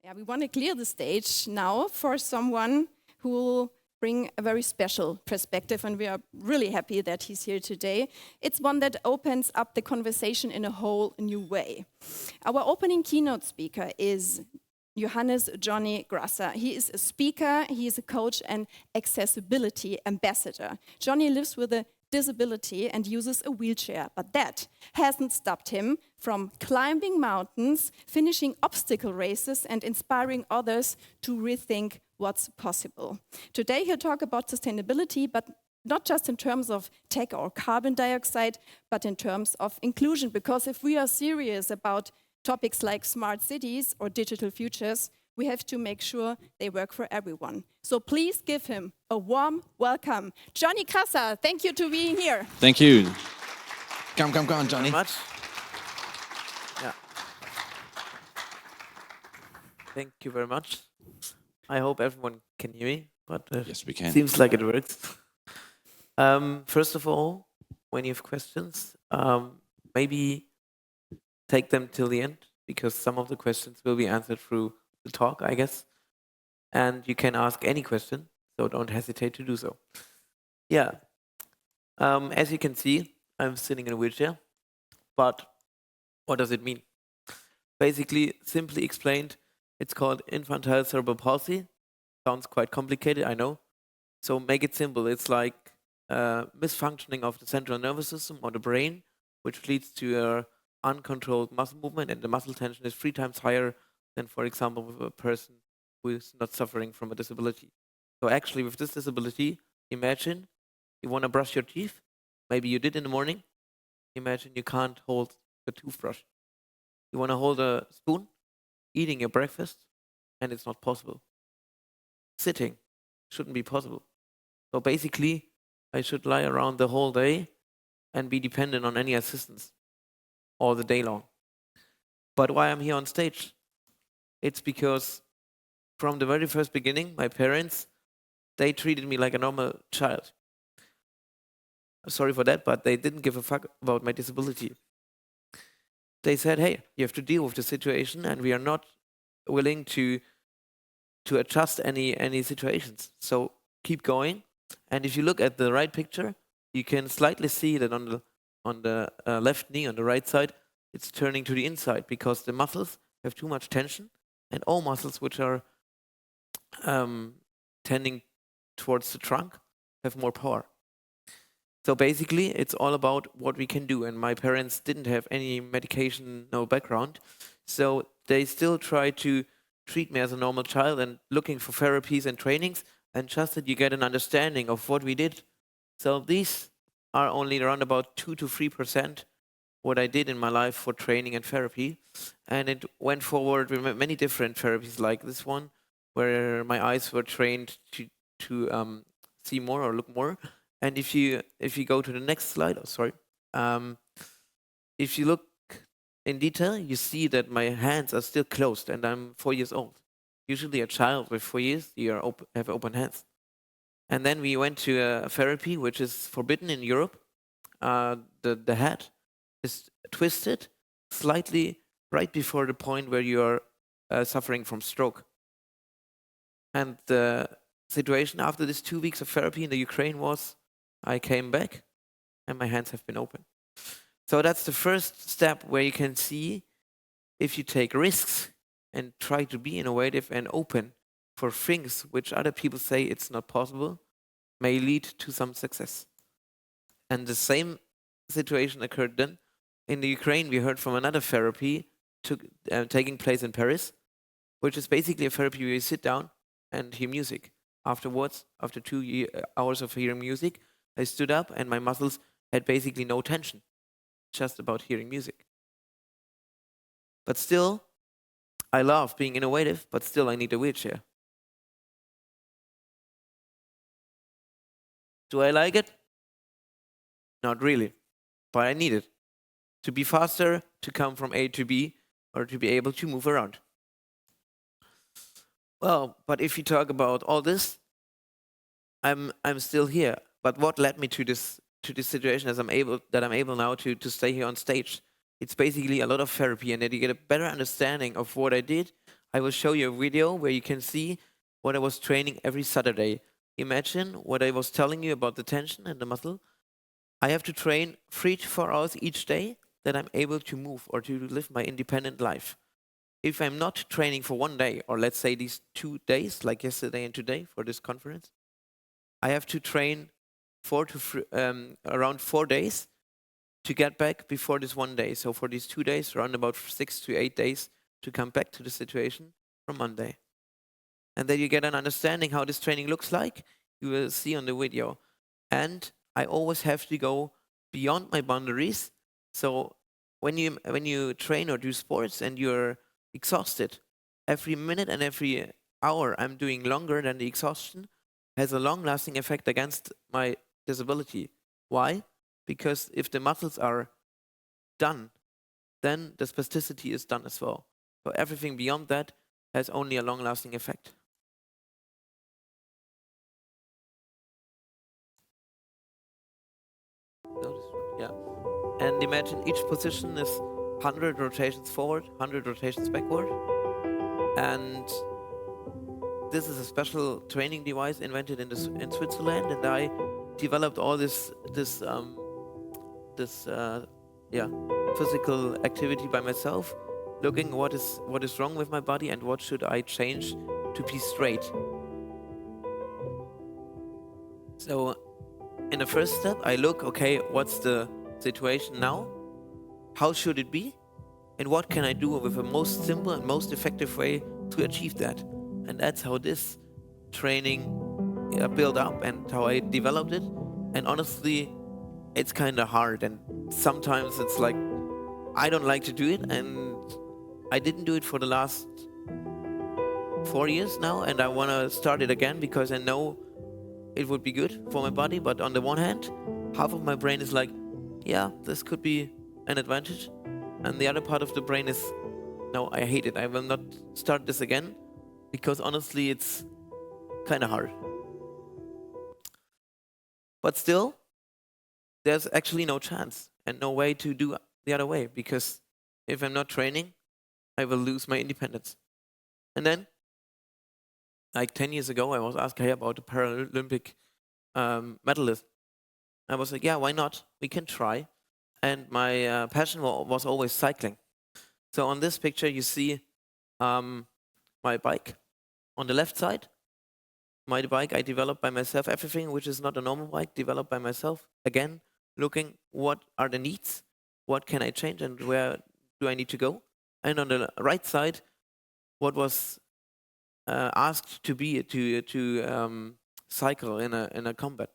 Yeah, we want to clear the stage now for someone who will bring a very special perspective, and we are really happy that he's here today. It's one that opens up the conversation in a whole new way. Our opening keynote speaker is Johannes Johnny Grasser. He is a speaker, he is a coach and accessibility ambassador. Johnny lives with a disability and uses a wheelchair, but that hasn't stopped him from climbing mountains, finishing obstacle races, and inspiring others to rethink what's possible. Today he'll talk about sustainability, but not just in terms of tech or carbon dioxide, but in terms of inclusion, because if we are serious about topics like smart cities or digital futures, we have to make sure they work for everyone. So please give him a warm welcome. Johnny Grasser, thank you for being here. Thank you. Come on, Johnny. Thank you very much. Yeah. Thank you very much. I hope everyone can hear me, but Yes, we can. seems like it works. First of all, when you have questions, maybe take them till the end, because some of the questions will be answered through the talk, I guess. And you can ask any question, so don't hesitate to do so. Yeah. As you can see, I'm sitting in a wheelchair, but what does it mean? Basically, simply explained, it's called infantile cerebral palsy. Sounds quite complicated, I know. So make it simple. It's like misfunctioning of the central nervous system or the brain, which leads to a uncontrolled muscle movement, and the muscle tension is 3 times higher than, for example, with a person who is not suffering from a disability. So actually, with this disability, imagine you want to brush your teeth. Maybe you did in the morning. Imagine you can't hold a toothbrush. You want to hold a spoon, eating your breakfast, and it's not possible. Sitting shouldn't be possible. So basically, I should lie around the whole day and be dependent on any assistance all the day long. But why I'm here on stage? It's because from the very first beginning, my parents, they treated me like a normal child. Sorry for that, but they didn't give a fuck about my disability. They said, hey, you have to deal with the situation, and we are not willing to adjust any situations. So keep going. And if you look at the right picture, you can slightly see that on the left knee, on the right side, it's turning to the inside because the muscles have too much tension, and all muscles which are tending towards the trunk have more power. So basically, it's all about what we can do. And my parents didn't have any medication, no background. So they still try to treat me as a normal child and looking for therapies and trainings, and just that you get an understanding of what we did. So these are only around about 2 to 3% what I did in my life for training and therapy. And it went forward with many different therapies like this one, where my eyes were trained to see more or look more. And if you go to the next slide, if you look in detail, you see that my hands are still closed, and I'm 4 years old. Usually a child with 4 years, you have open hands. And then we went to a therapy which is forbidden in Europe. The head is twisted slightly right before the point where you are suffering from stroke. And the situation after this 2 weeks of therapy in the Ukraine was I came back and my hands have been open. So that's the first step where you can see if you take risks and try to be innovative and open for things which other people say it's not possible, may lead to some success. And the same situation occurred then. In the Ukraine, we heard from another therapy taking place in Paris, which is basically a therapy where you sit down and hear music. Afterwards, after 2 hours of hearing music, I stood up and my muscles had basically no tension, just about hearing music. But still, I love being innovative, but still I need a wheelchair. Do I like it? Not really, but I need it to be faster, to come from A to B, or to be able to move around. Well, but if you talk about all this, I'm still here. But what led me to this situation I'm able now to stay here on stage? It's basically a lot of therapy, and that you get a better understanding of what I did. I will show you a video where you can see what I was training every Saturday. Imagine what I was telling you about the tension and the muscle. I have to train 3 to 4 hours each day that I'm able to move or to live my independent life. If I'm not training for 1 day, or let's say these 2 days, like yesterday and today for this conference, I have to train around 4 days to get back before this 1 day. So for these 2 days, around about 6 to 8 days to come back to the situation from Monday. And then you get an understanding how this training looks like. You will see on the video. And I always have to go beyond my boundaries. So when you train or do sports and you're exhausted, every minute and every hour I'm doing longer than the exhaustion has a long-lasting effect against my disability. Why? Because if the muscles are done, then the spasticity is done as well. So everything beyond that has only a long-lasting effect. Yeah. And imagine each position is 100 rotations forward, 100 rotations backward. And this is a special training device invented in Switzerland, and I developed all this physical activity by myself, looking what is wrong with my body and what should I change to be straight. So in the first step, I look, okay, what's the situation now? How should it be? And what can I do with the most simple and most effective way to achieve that? And that's how this training built up and how I developed it. And honestly, it's kind of hard. And sometimes it's like, I don't like to do it. And I didn't do it for the last 4 years now. And I want to start it again because I know it would be good for my body. But on the one hand, half of my brain is like, yeah, this could be an advantage. And the other part of the brain is, no, I hate it. I will not start this again because honestly, it's kind of hard. But still, there's actually no chance and no way to do the other way because if I'm not training, I will lose my independence. And then, like 10 years ago, I was asked about a Paralympic medalist. I was like, yeah, why not? We can try. And my passion was always cycling. So on this picture, you see my bike. On the left side, my bike I developed by myself. Everything which is not a normal bike, developed by myself. Again, looking what are the needs, what can I change, and where do I need to go. And on the right side, what was asked to be to cycle in a combat.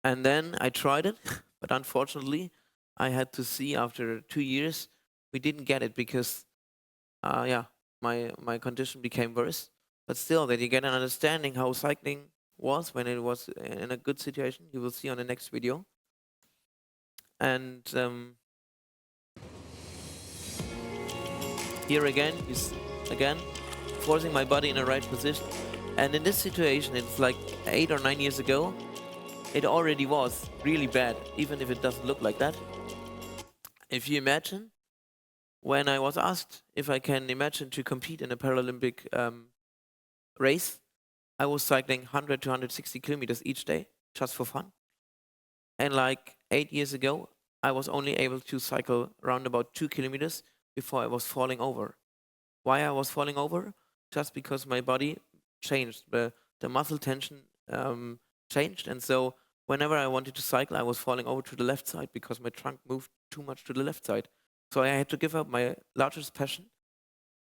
And then I tried it, but unfortunately, I had to see after 2 years we didn't get it because, my condition became worse. But still, that you get an understanding how cycling was when it was in a good situation. You will see on the next video. And here again, again forcing my body in the right position. And in this situation, it's like 8 or 9 years ago. It already was really bad, even if it doesn't look like that. If you imagine, when I was asked if I can imagine to compete in a Paralympic race, I was cycling 100 to 160 kilometers each day, just for fun. And like 8 years ago, I was only able to cycle around about 2 kilometers before I was falling over. Why I was falling over? Just because my body changed. The muscle tension changed, and so whenever I wanted to cycle, I was falling over to the left side because my trunk moved too much to the left side. So I had to give up my largest passion.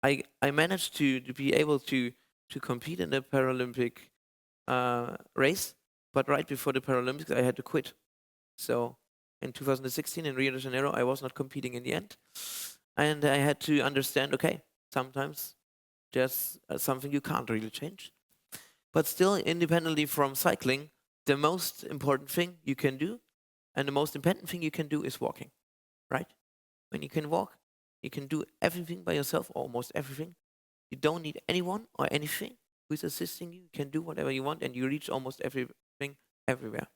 I managed to be able to compete in the Paralympic race, but right before the Paralympics, I had to quit. So in 2016 in Rio de Janeiro, I was not competing in the end. And I had to understand, okay, sometimes there's something you can't really change. But still, independently from cycling, the most important thing you can do, and the most independent thing you can do is walking, right? When you can walk, you can do everything by yourself, almost everything. You don't need anyone or anything who is assisting you. You can do whatever you want, and you reach almost everything everywhere.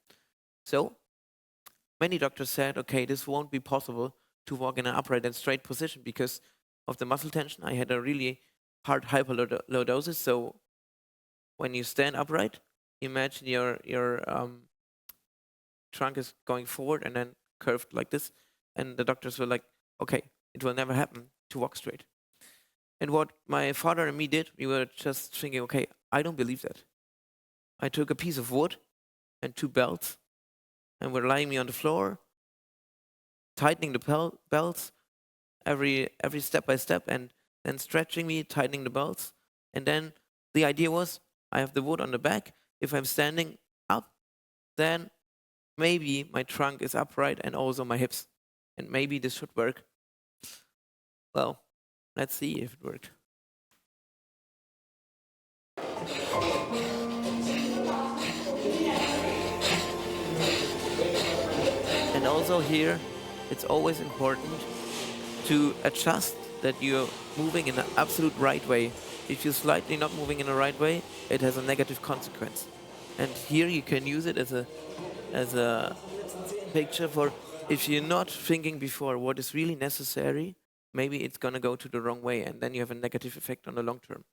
So, many doctors said, okay, this won't be possible to walk in an upright and straight position because of the muscle tension. I had a really hard hyperlordosis. So when you stand upright, imagine your trunk is going forward and then curved like this. And the doctors were like, okay, it will never happen to walk straight. And what my father and me did, we were just thinking, okay, I don't believe that. I took a piece of wood and 2 belts, and we're lying me on the floor, tightening the belts every step by step, and then stretching me, tightening the belts. And then the idea was, I have the wood on the back. If I'm standing up, then maybe my trunk is upright and also my hips. And maybe this should work. Well, let's see if it worked. And also here, it's always important to adjust that you're moving in the absolute right way. If you're slightly not moving in the right way, it has a negative consequence. And here you can use it as a picture for if you're not thinking before what is really necessary, maybe it's going to go to the wrong way, and then you have a negative effect on the long term.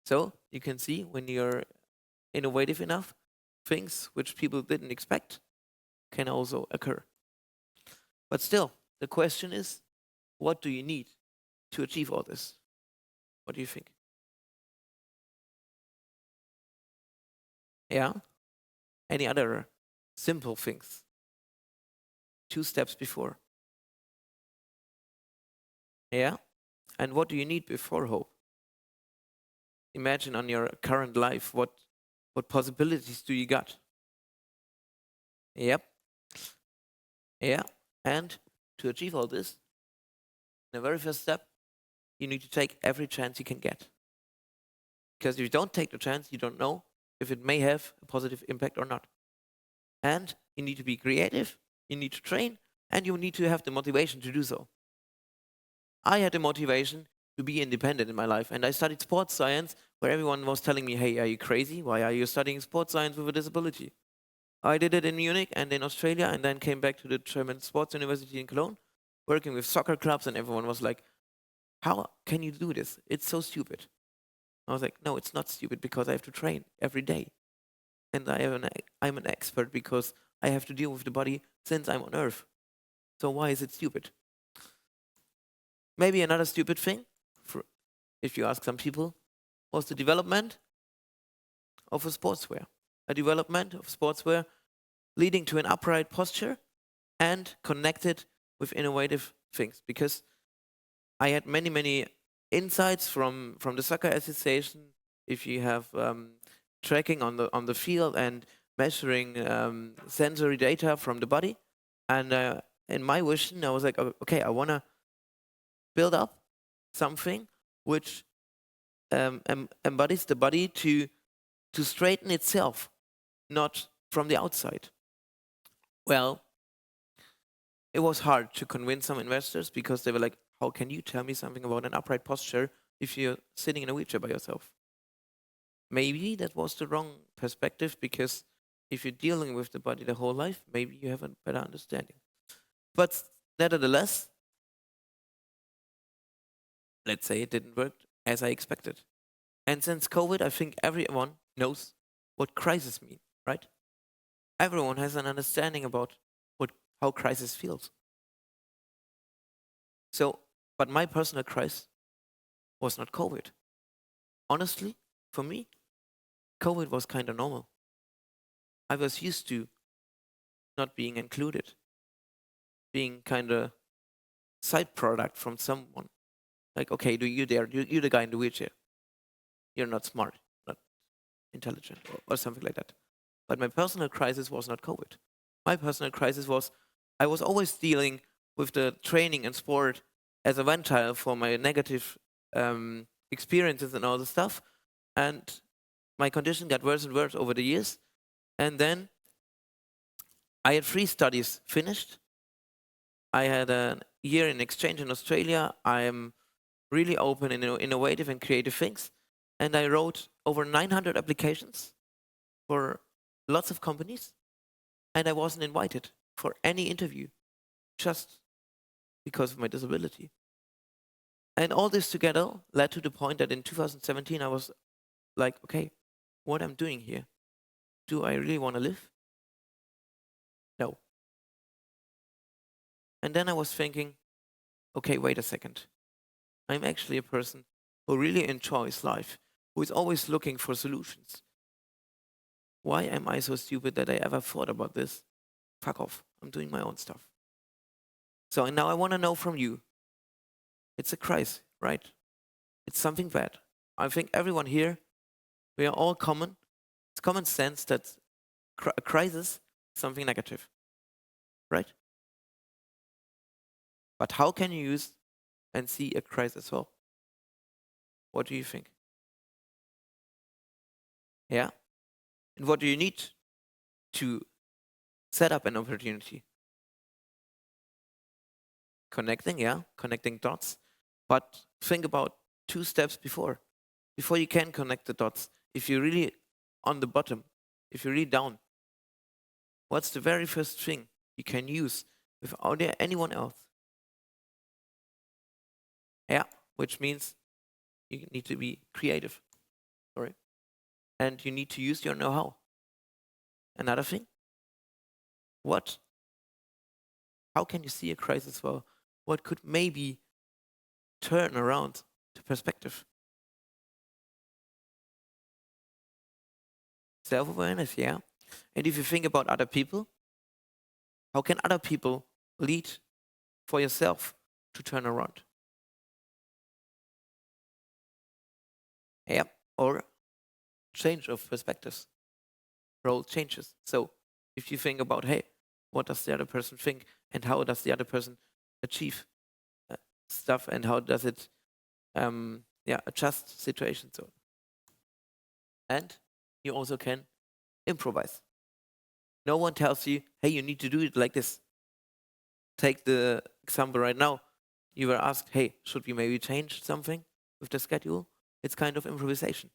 So you can see when you're innovative enough, things which people didn't expect can also occur. But still, the question is, what do you need to achieve all this? What do you think? Yeah? Any other simple things? 2 steps before. Yeah? And what do you need before hope? Imagine on your current life, what possibilities do you got? Yep. Yeah. And to achieve all this, in the very first step, you need to take every chance you can get. Because if you don't take the chance, you don't know if it may have a positive impact or not. And you need to be creative, you need to train, and you need to have the motivation to do so. I had the motivation to be independent in my life, and I studied sports science, where everyone was telling me, hey, are you crazy? Why are you studying sports science with a disability? I did it in Munich and in Australia, and then came back to the German Sports University in Cologne, working with soccer clubs, and everyone was like, how can you do this? It's so stupid. I was like, no, it's not stupid, because I have to train every day. And I'm an expert because I have to deal with the body since I'm on Earth. So why is it stupid? Maybe another stupid thing, if you ask some people, was the development of a sportswear. A development of sportswear leading to an upright posture and connected with innovative things. Because I had many insights from the soccer association. If you have tracking on the field and measuring sensory data from the body, and in my vision, I was like, okay, I want to build up something which embodies the body to straighten itself, not from the outside. Well, it was hard to convince some investors, because they were like, how can you tell me something about an upright posture if you're sitting in a wheelchair by yourself? Maybe that was the wrong perspective, because if you're dealing with the body the whole life, maybe you have a better understanding. But nevertheless, let's say it didn't work as I expected. And since COVID, I think everyone knows what crisis means, right? Everyone has an understanding about how crisis feels. So, but my personal crisis was not COVID. Honestly, for me, COVID was kind of normal. I was used to not being included, being kind of side product from someone. Like, okay, you're the guy in the wheelchair. You're not smart, not intelligent, or something like that. But my personal crisis was not COVID. My personal crisis was, I was always dealing with the training and sport as a ventile for my negative experiences and all the stuff. And my condition got worse and worse over the years. And then I had 3 studies finished. I had a year in exchange in Australia. I am really open and innovative and creative things. And I wrote over 900 applications for lots of companies. And I wasn't invited for any interview, just because of my disability. And all this together led to the point that in 2017 I was like, okay, what I'm doing here? Do I really want to live? No. And then I was thinking, okay, wait a second. I'm actually a person who really enjoys life, who is always looking for solutions. Why am I so stupid that I ever thought about this? Fuck off. I'm doing my own stuff. So now I want to know from you. It's a crisis, right? It's something bad. I think everyone here, we are all common. It's common sense that a crisis is something negative, right? But how can you use and see a crisis as well? What do you think? Yeah? And what do you need to set up an opportunity? Connecting, yeah, connecting dots. But think about 2 steps before you can connect the dots. If you're really on the bottom, if you're really down, what's the very first thing you can use without anyone else? Yeah, which means you need to be creative. Sorry. And you need to use your know-how. Another thing, how can you see a crisis well? What could maybe turn around the perspective? Self-awareness, yeah. And if you think about other people, how can other people lead for yourself to turn around? Yeah, or change of perspectives, role changes. So if you think about, hey, what does the other person think, and how does the other person achieve stuff, and how does it adjust situations? So, and you also can improvise. No one tells you, hey, you need to do it like this. Take the example right now. You were asked, hey, should we maybe change something with the schedule? It's kind of improvisation.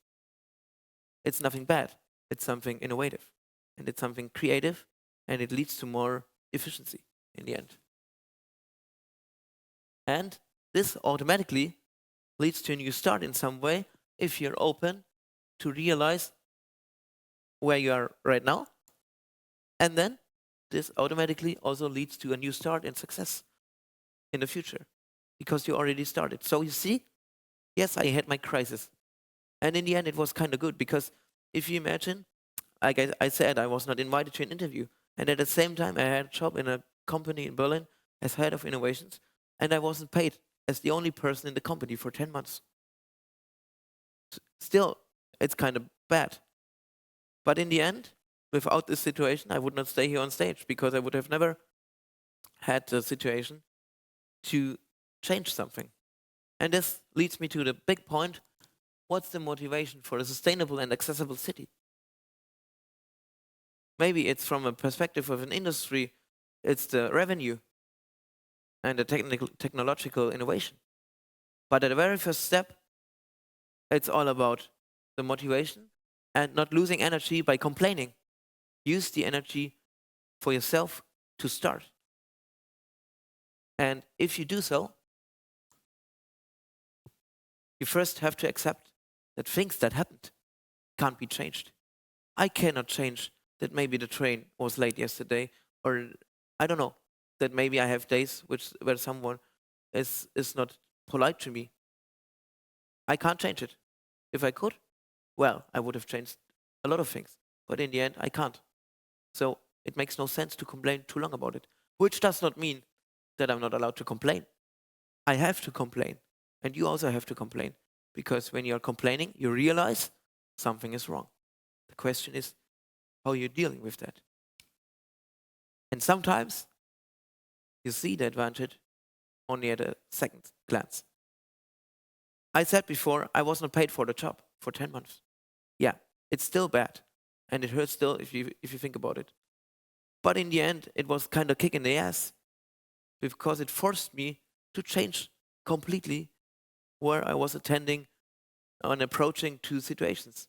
It's nothing bad. It's something innovative. And it's something creative. And it leads to more efficiency in the end. And this automatically leads to a new start in some way if you're open to realize where you are right now. And then this automatically also leads to a new start and success in the future because you already started. So you see, yes, I had my crisis. And in the end, it was kind of good because if you imagine, like I said, I was not invited to an interview. And at the same time, I had a job in a company in Berlin as head of innovations. And I wasn't paid as the only person in the company for 10 months. Still, it's kind of bad. But in the end, without this situation, I would not stay here on stage because I would have never had the situation to change something. And this leads me to the big point. What's the motivation for a sustainable and accessible city? Maybe it's from a perspective of an industry, it's the revenue and the technological innovation. But at the very first step, it's all about the motivation and not losing energy by complaining. Use the energy for yourself to start. And if you do so, you first have to accept that things that happened can't be changed. I cannot change that maybe the train was late yesterday, or I don't know, that maybe I have days where someone is not polite to me. I can't change it. If I could, well, I would have changed a lot of things. But in the end, I can't. So it makes no sense to complain too long about it, which does not mean that I'm not allowed to complain. I have to complain. And you also have to complain. Because when you're complaining, you realize something is wrong. The question is how you're dealing with that. And sometimes you see the advantage only at a second glance. I said before, I was not paid for the job for 10 months. Yeah, it's still bad. And it hurts still if you think about it. But in the end, it was kind of kick in the ass because it forced me to change completely where I was attending and approaching two situations.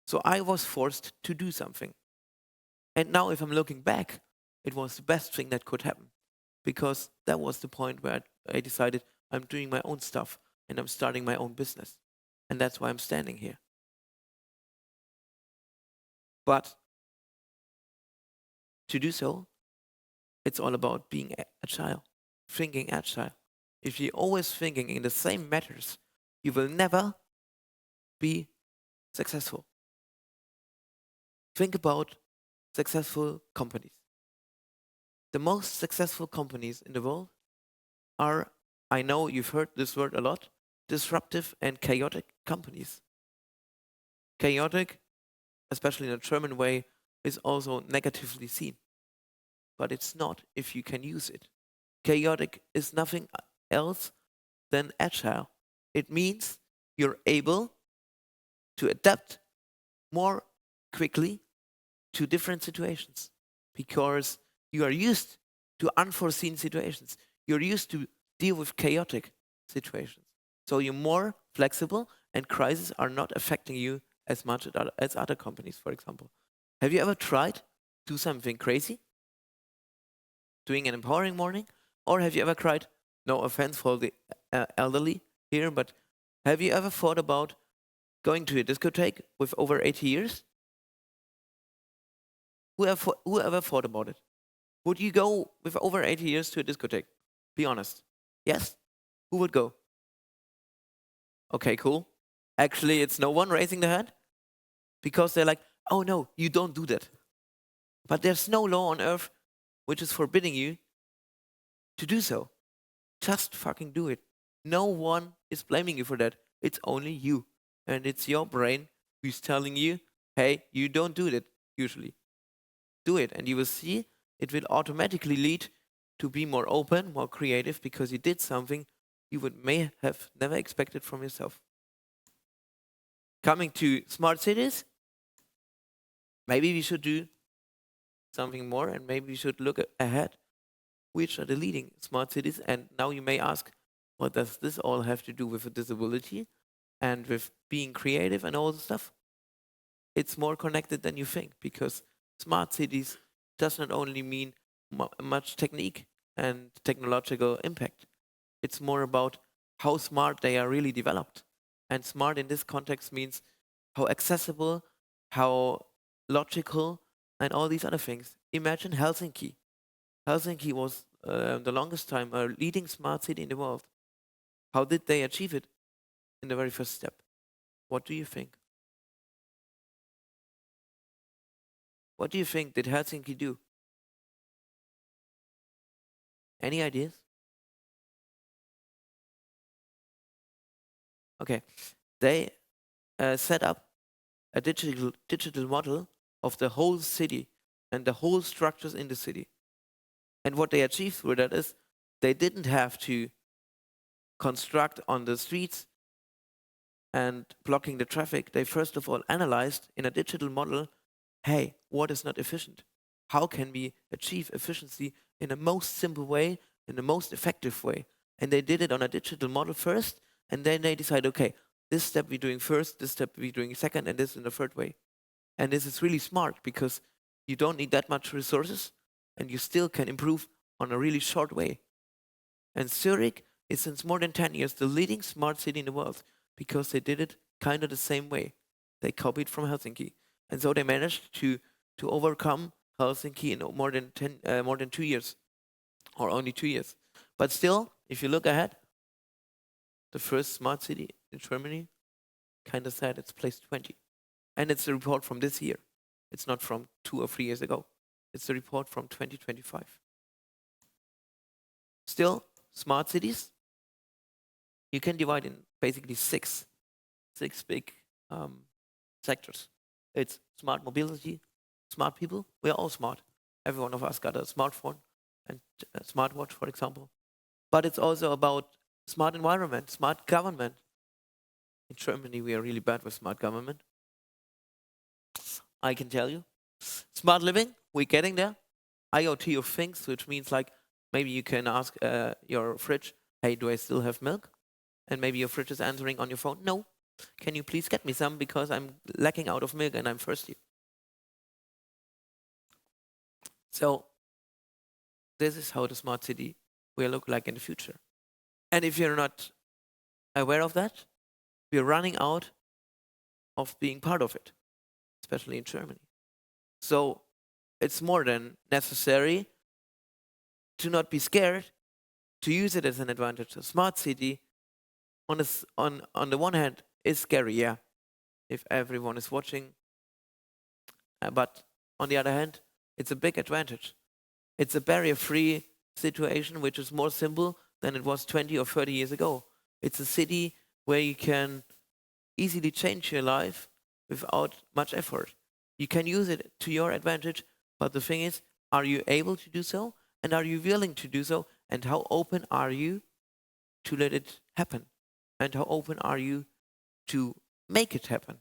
So I was forced to do something. And now if I'm looking back, it was the best thing that could happen because that was the point where I decided I'm doing my own stuff and I'm starting my own business. And that's why I'm standing here. But to do so, it's all about being agile, thinking agile. If you're always thinking in the same matters, you will never be successful. Think about successful companies. The most successful companies in the world are, I know you've heard this word a lot, disruptive and chaotic companies. Chaotic, especially in a German way, is also negatively seen. But it's not if you can use it. Chaotic is nothing else than agile. It means you're able to adapt more quickly to different situations because you are used to unforeseen situations. You're used to deal with chaotic situations. So you're more flexible and crises are not affecting you as much as other companies, for example. Have you ever tried to do something crazy? Doing an empowering morning? Or have you ever tried, no offense for the elderly here, but have you ever thought about going to a discotheque with over 80 years? Whoever thought about it? Would you go with over 80 years to a discotheque? Be honest. Yes? Who would go? Okay, cool. Actually, it's no one raising their hand because they're like, oh no, you don't do that. But there's no law on earth which is forbidding you to do so. Just fucking do it. No one is blaming you for that. It's only you. And it's your brain who's telling you, hey, you don't do that usually. Do it. And you will see it will automatically lead to be more open, more creative, because you did something you may have never expected from yourself. Coming to smart cities, maybe we should do something more and maybe we should look ahead. Which are the leading smart cities? And now you may ask, what does this all have to do with a disability and with being creative and all the stuff? It's more connected than you think because smart cities does not only mean much technique and technological impact. It's more about how smart they are really developed. And smart in this context means how accessible, how logical, and all these other things. Imagine Helsinki. Helsinki was the longest time a leading smart city in the world. How did they achieve it in the very first step? What do you think? What do you think did Helsinki do? Any ideas? Okay, they set up a digital model of the whole city and the whole structures in the city. And what they achieved through that is they didn't have to construct on the streets and blocking the traffic. They first of all analyzed in a digital model, hey, what is not efficient? How can we achieve efficiency in the most simple way, in the most effective way? And they did it on a digital model first, and then they decide, okay, this step we're doing first, this step we're doing second, and this in the third way. And this is really smart because you don't need that much resources, and you still can improve on a really short way. And Zurich is since more than 10 years the leading smart city in the world because they did it kind of the same way. They copied from Helsinki. And so they managed to overcome Helsinki in more than 2 years, or only 2 years. But still, if you look ahead, the first smart city in Germany kind of said it's place 20. And it's a report from this year. It's not from 2 or 3 years ago. It's a report from 2025. Still, smart cities, you can divide in basically six big sectors. It's smart mobility, smart people. We are all smart. Every one of us got a smartphone and a smartwatch, for example. But it's also about smart environment, smart government. In Germany, we are really bad with smart government. I can tell you. Smart living, we're getting there. IoT of things, which means like maybe you can ask your fridge, hey, do I still have milk? And maybe your fridge is answering on your phone, no. Can you please get me some because I'm lacking out of milk and I'm thirsty? So this is how the smart city will look like in the future. And if you're not aware of that, we're running out of being part of it, especially in Germany. So it's more than necessary to not be scared, to use it as an advantage. A smart city, on the one hand, is scary, yeah, if everyone is watching. But on the other hand, it's a big advantage. It's a barrier-free situation, which is more simple than it was 20 or 30 years ago. It's a city where you can easily change your life without much effort. You can use it to your advantage, but the thing is, are you able to do so? And are you willing to do so? And how open are you to let it happen? And how open are you to make it happen?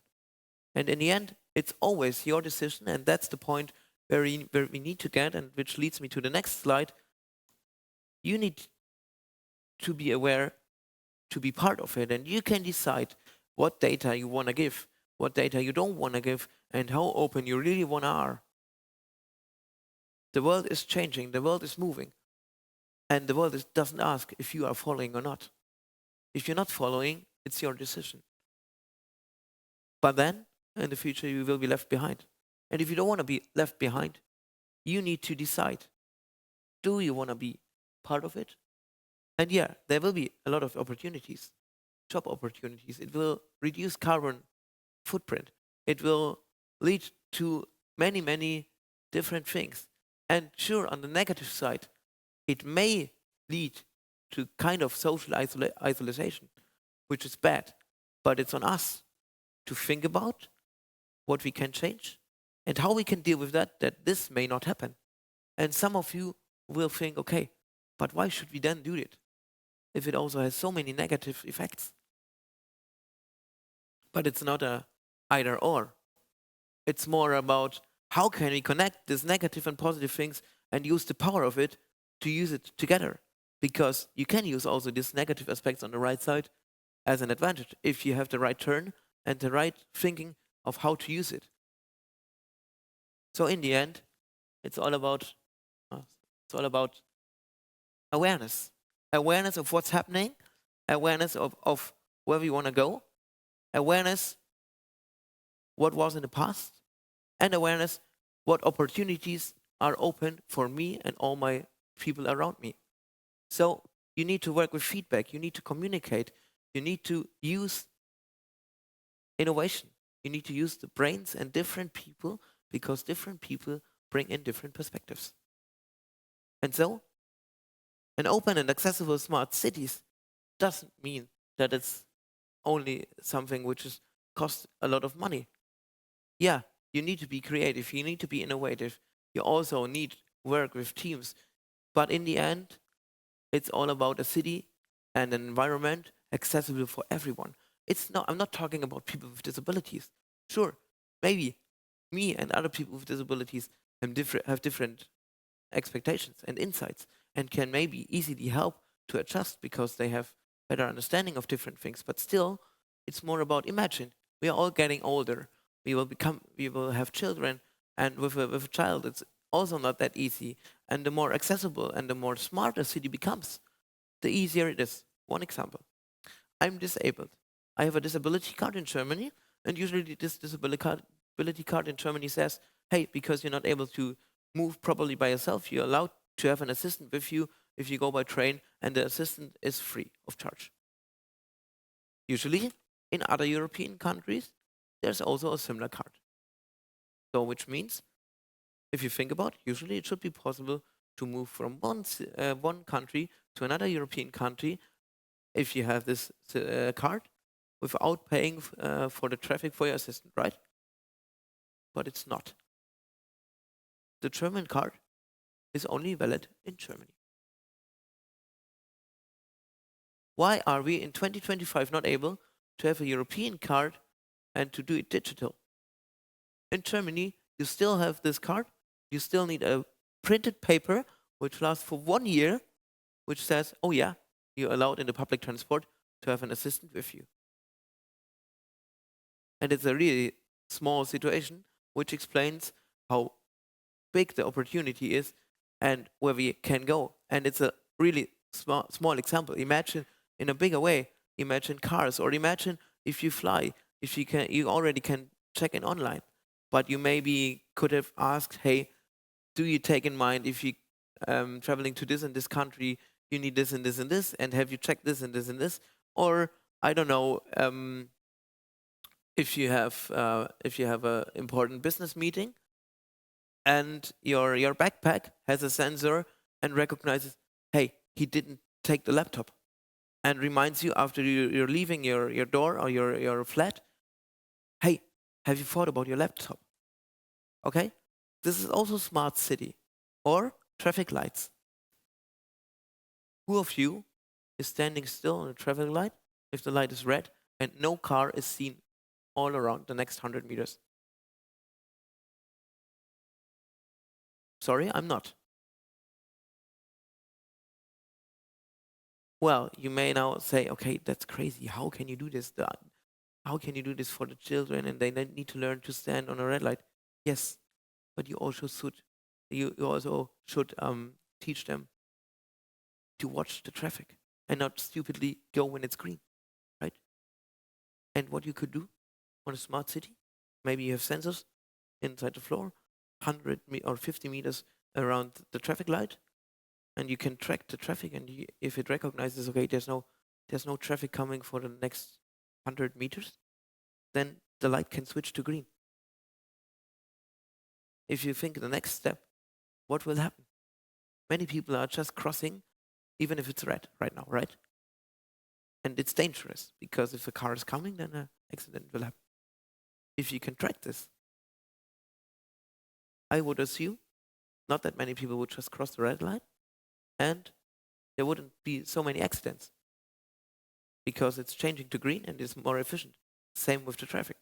And in the end, it's always your decision, and that's the point where we need to get, and which leads me to the next slide. You need to be aware to be part of it, and you can decide what data you want to give, what data you don't want to give, and how open you really want to are. The world is changing, the world is moving, and the world doesn't ask if you are following or not. If you're not following, it's your decision. But then, in the future, you will be left behind. And if you don't want to be left behind, you need to decide, do you want to be part of it? And yeah, there will be a lot of opportunities, job opportunities. It will reduce carbon footprint. It will lead to many, many different things. And sure, on the negative side, it may lead to kind of social isolation, which is bad. But it's on us to think about what we can change and how we can deal with that this may not happen. And some of you will think, okay, but why should we then do it if it also has so many negative effects? But it's not a either or. It's more about how can we connect these negative and positive things and use the power of it to use it together. Because you can use also these negative aspects on the right side as an advantage if you have the right turn and the right thinking of how to use it. So in the end, it's all about awareness. Awareness of what's happening, awareness of where we want to go, awareness what was in the past, and awareness what opportunities are open for me and all my people around me. So you need to work with feedback, you need to communicate, you need to use innovation. You need to use the brains and different people because different people bring in different perspectives. And so, an open and accessible smart cities doesn't mean that it's only something which is cost a lot of money. Yeah, you need to be creative, you need to be innovative, you also need work with teams. But in the end, it's all about a city and an environment accessible for everyone. I'm not talking about people with disabilities. Sure, maybe me and other people with disabilities have different expectations and insights and can maybe easily help to adjust because they have better understanding of different things. But still, it's more about imagine, we are all getting older. We will have children, and with a child, it's also not that easy. And the more accessible and the more smart a city becomes, the easier it is. One example. I'm disabled. I have a disability card in Germany, and usually this disability card in Germany says, hey, because you're not able to move properly by yourself, you're allowed to have an assistant with you if you go by train, and the assistant is free of charge. Usually, in other European countries, there's also a similar card. So, which means, if you think about it, usually it should be possible to move from one country to another European country if you have this card without paying for the traffic for your assistant, right? But it's not. The German card is only valid in Germany. Why are we in 2025 not able to have a European card and to do it digital? In Germany, you still have this card. You still need a printed paper which lasts for 1 year, which says, oh yeah, you're allowed in the public transport to have an assistant with you. And it's a really small situation, which explains how big the opportunity is and where we can go. And it's a really small example. Imagine in a bigger way, imagine cars, or imagine if you fly, if you already can check in online, but you maybe could have asked, hey, do you take in mind if you traveling to this and this country, you need this and this and this, and have you checked this and this and this, or I don't know, if you have a important business meeting, and your backpack has a sensor and recognizes, hey, he didn't take the laptop, and reminds you after you're leaving your door or your flat, hey, have you thought about your laptop? Okay, this is also smart city. Or traffic lights. Who of you is standing still on a traffic light if the light is red and no car is seen all around the next 100 meters? Sorry, I'm not. Well, you may now say, okay, that's crazy. How can you do this? How can you do this for the children, and they need to learn to stand on a red light? Yes, but you also should teach them to watch the traffic and not stupidly go when it's green, right? And what you could do on a smart city, maybe you have sensors inside the floor, 100 or 50 meters around the traffic light, and you can track the traffic. And if it recognizes, okay, there's no traffic coming for the next 100 meters, then the light can switch to green. If you think the next step, what will happen? Many people are just crossing, even if it's red right now, right? And it's dangerous, because if a car is coming, then an accident will happen. If you can track this, I would assume not that many people would just cross the red line, and there wouldn't be so many accidents, because it's changing to green and is more efficient. Same with the traffic.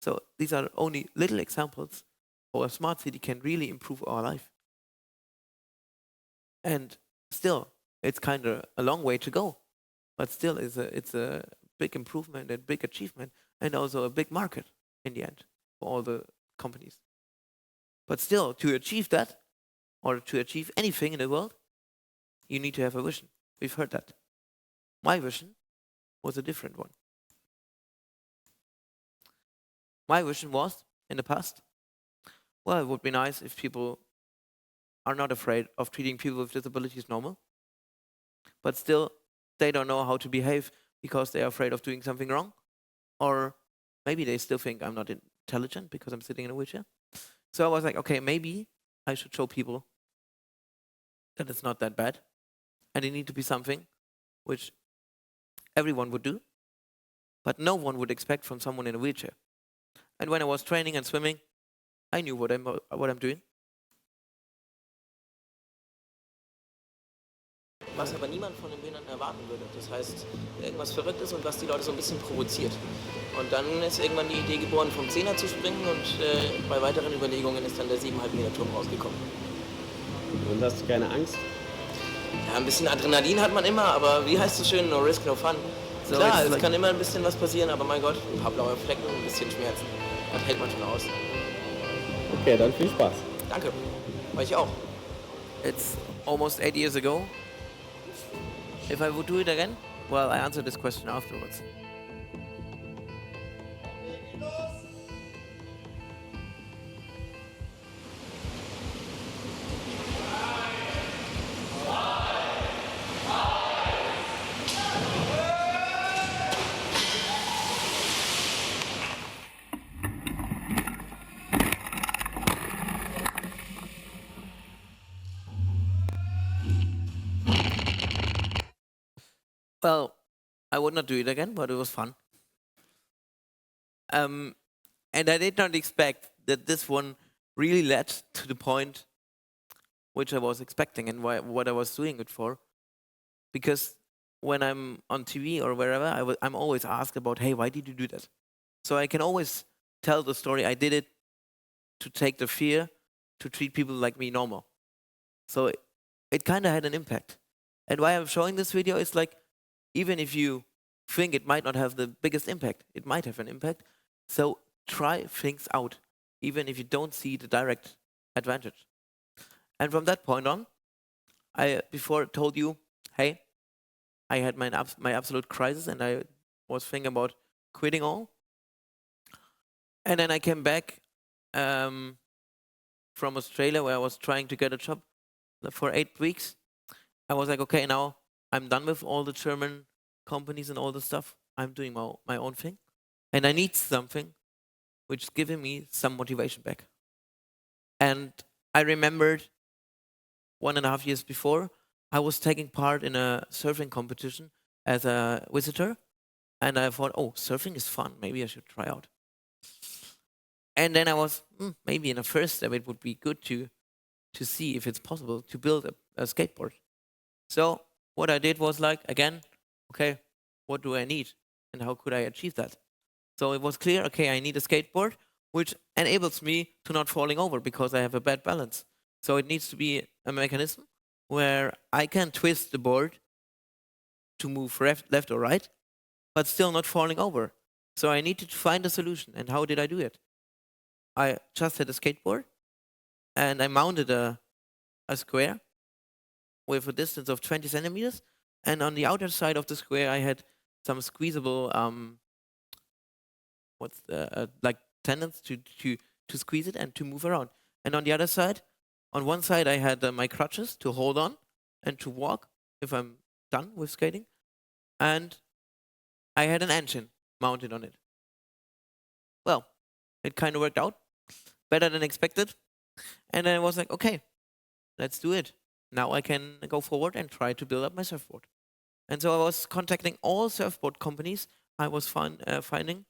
So these are only little examples how a smart city can really improve our life. And still, it's kind of a long way to go, but still it's a big improvement and big achievement, and also a big market in the end for all the companies. But still, to achieve that, or to achieve anything in the world, you need to have a vision. We've heard that. My vision was a different one. My vision was, in the past, well, it would be nice if people are not afraid of treating people with disabilities normal, but still they don't know how to behave because they are afraid of doing something wrong, or maybe they still think I'm not intelligent because I'm sitting in a wheelchair. So I was like, okay, maybe I should show people that it's not that bad, and it need to be something which everyone would do, but no one would expect from someone in a wheelchair. And when I was training and swimming, I knew what I'm doing. Was aber niemand von den Behinderten erwarten würde. Das heißt, irgendwas Verrücktes und was die Leute so ein bisschen provoziert. Und dann ist irgendwann die Idee geboren, vom Zehner zu springen, und bei weiteren Überlegungen ist dann der 7,5 Meter Turm rausgekommen. Und hast du keine Angst? Ja, ein bisschen Adrenalin hat man immer, aber wie heißt es schön, no risk, no fun. So Klar, it's es like- kann immer ein bisschen was passieren, aber mein Gott, ein paar blaue Flecken und ein bisschen Schmerzen. Das hält man schon aus. Okay, dann viel Spaß. Danke. Euch auch. It's almost 8 years ago. If I would do it again, well, I answered this question afterwards. Well, I would not do it again, but it was fun. And I did not expect that this one really led to the point which I was expecting and what I was doing it for. Because when I'm on TV or wherever, I'm always asked about, hey, why did you do that? So I can always tell the story. I did it to take the fear to treat people like me normal. So it kind of had an impact. And why I'm showing this video is like, even if you think it might not have the biggest impact, it might have an impact. So try things out, even if you don't see the direct advantage. And from that point on, I before told you, hey, I had my absolute crisis, and I was thinking about quitting all. And then I came back from Australia, where I was trying to get a job for 8 weeks. I was like, okay, now I'm done with all the German companies and all the stuff. I'm doing my own thing. And I need something which is giving me some motivation back. And I remembered 1.5 years before, I was taking part in a surfing competition as a visitor. And I thought, oh, surfing is fun. Maybe I should try out. And then I was, maybe in a first step, it would be good to see if it's possible to build a skateboard. So what I did was like, again, okay, what do I need? And how could I achieve that? So it was clear, okay, I need a skateboard, which enables me to not falling over because I have a bad balance. So it needs to be a mechanism where I can twist the board to move left or right, but still not falling over. So I needed to find a solution. And how did I do it? I just had a skateboard and I mounted a square with a distance of 20 centimeters. And on the outer side of the square, I had some squeezable, like tendons to squeeze it and to move around. And on the other side, on one side, I had my crutches to hold on and to walk if I'm done with skating. And I had an engine mounted on it. Well, it kind of worked out better than expected. And then I was like, okay, let's do it. Now I can go forward and try to build up my surfboard. And so I was contacting all surfboard companies I was finding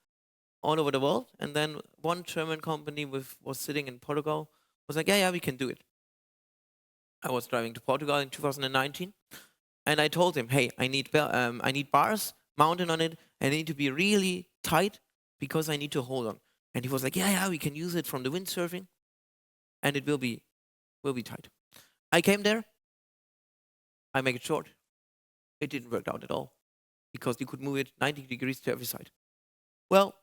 all over the world. And then one German company was sitting in Portugal was like, yeah, we can do it. I was driving to Portugal in 2019. And I told him, hey, I need bars mounted on it. And they need to be really tight because I need to hold on. And he was like, yeah, we can use it from the windsurfing. And it will be tight. I came there. I make it short. It didn't work out at all because you could move it 90 degrees to every side. Well,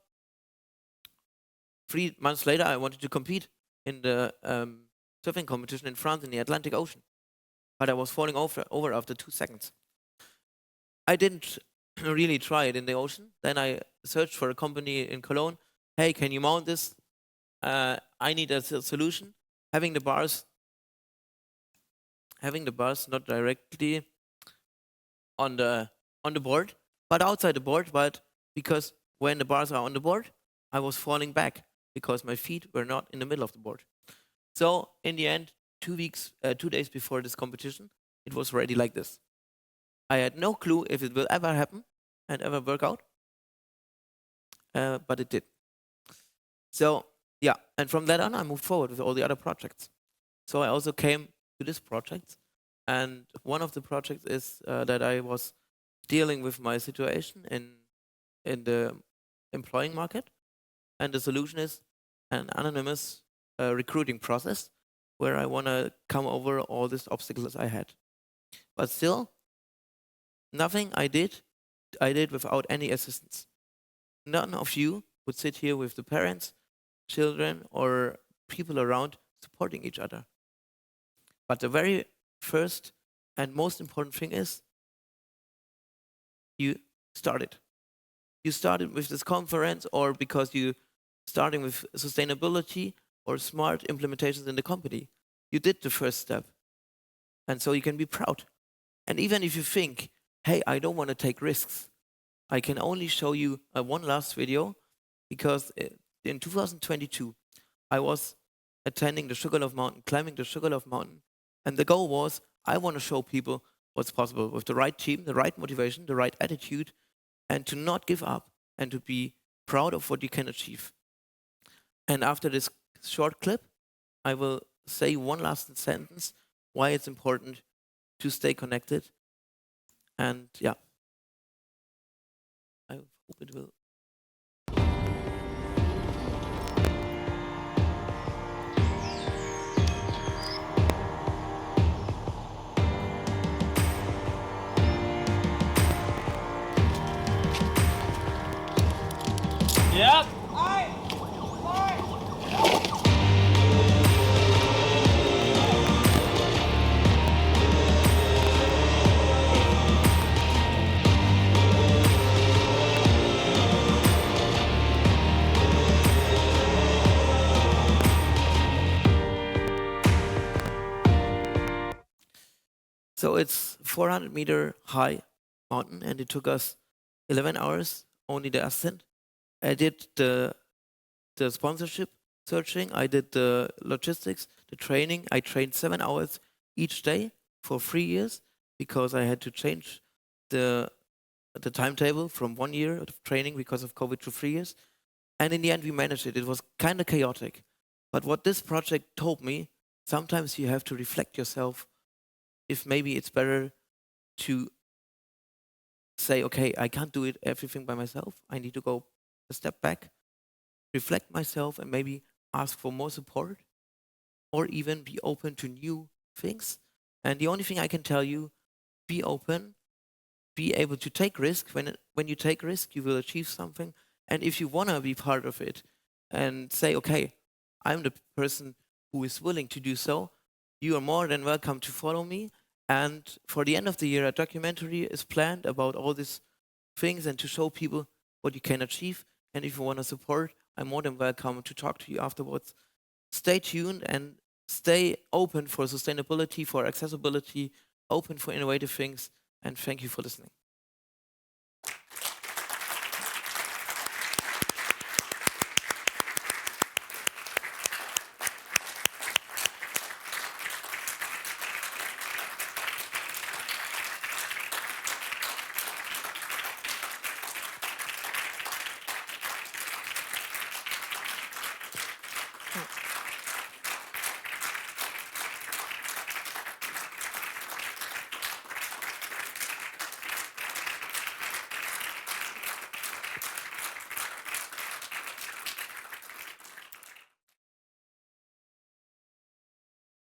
3 months later, I wanted to compete in the surfing competition in France in the Atlantic Ocean. But I was falling over after 2 seconds. I didn't really try it in the ocean. Then I searched for a company in Cologne. Hey, can you mount this? I need a solution. Having the bars not directly on the board, but outside the board. But because when the bars are on the board, I was falling back because my feet were not in the middle of the board. So in the end, 2 days before this competition, it was ready like this. I had no clue if it will ever happen and ever work out, but it did. So yeah, and from that on, I moved forward with all the other projects. So I also came to this project, and one of the projects is that I was dealing with my situation in the employing market, and the solution is an anonymous recruiting process where I want to come over all these obstacles I had. But still, nothing I did without any assistance. None of you would sit here with the parents, children, or people around supporting each other. But the very first and most important thing is you started. You started with this conference, or because you starting with sustainability or smart implementations in the company. You did the first step. And so you can be proud. And even if you think, hey, I don't want to take risks, I can only show you one last video, because in 2022, I was attending the Sugarloaf Mountain, climbing the Sugarloaf Mountain. And the goal was, I want to show people what's possible with the right team, the right motivation, the right attitude, and to not give up and to be proud of what you can achieve. And after this short clip, I will say one last sentence, why it's important to stay connected. And yeah, I hope it will. Yep. So it's 400-meter high mountain, and it took us 11 hours, only the ascent. I did the sponsorship searching, I did the logistics, the training. I trained 7 hours each day for 3 years because I had to change the timetable from 1 year of training because of COVID to 3 years. And in the end, we managed it. It was kind of chaotic. But what this project told me, sometimes you have to reflect yourself if maybe it's better to say, okay, I can't do it everything by myself. I need to go a step back, reflect myself, and maybe ask for more support, or even be open to new things. And the only thing I can tell you, be open, be able to take risk. When you take risk, you will achieve something. And if you want to be part of it and say, okay, I'm the person who is willing to do so, you are more than welcome to follow me. And for the end of the year, a documentary is planned about all these things and to show people what you can achieve. And if you want to support, I'm more than welcome to talk to you afterwards. Stay tuned and stay open for sustainability, for accessibility, open for innovative things. And thank you for listening.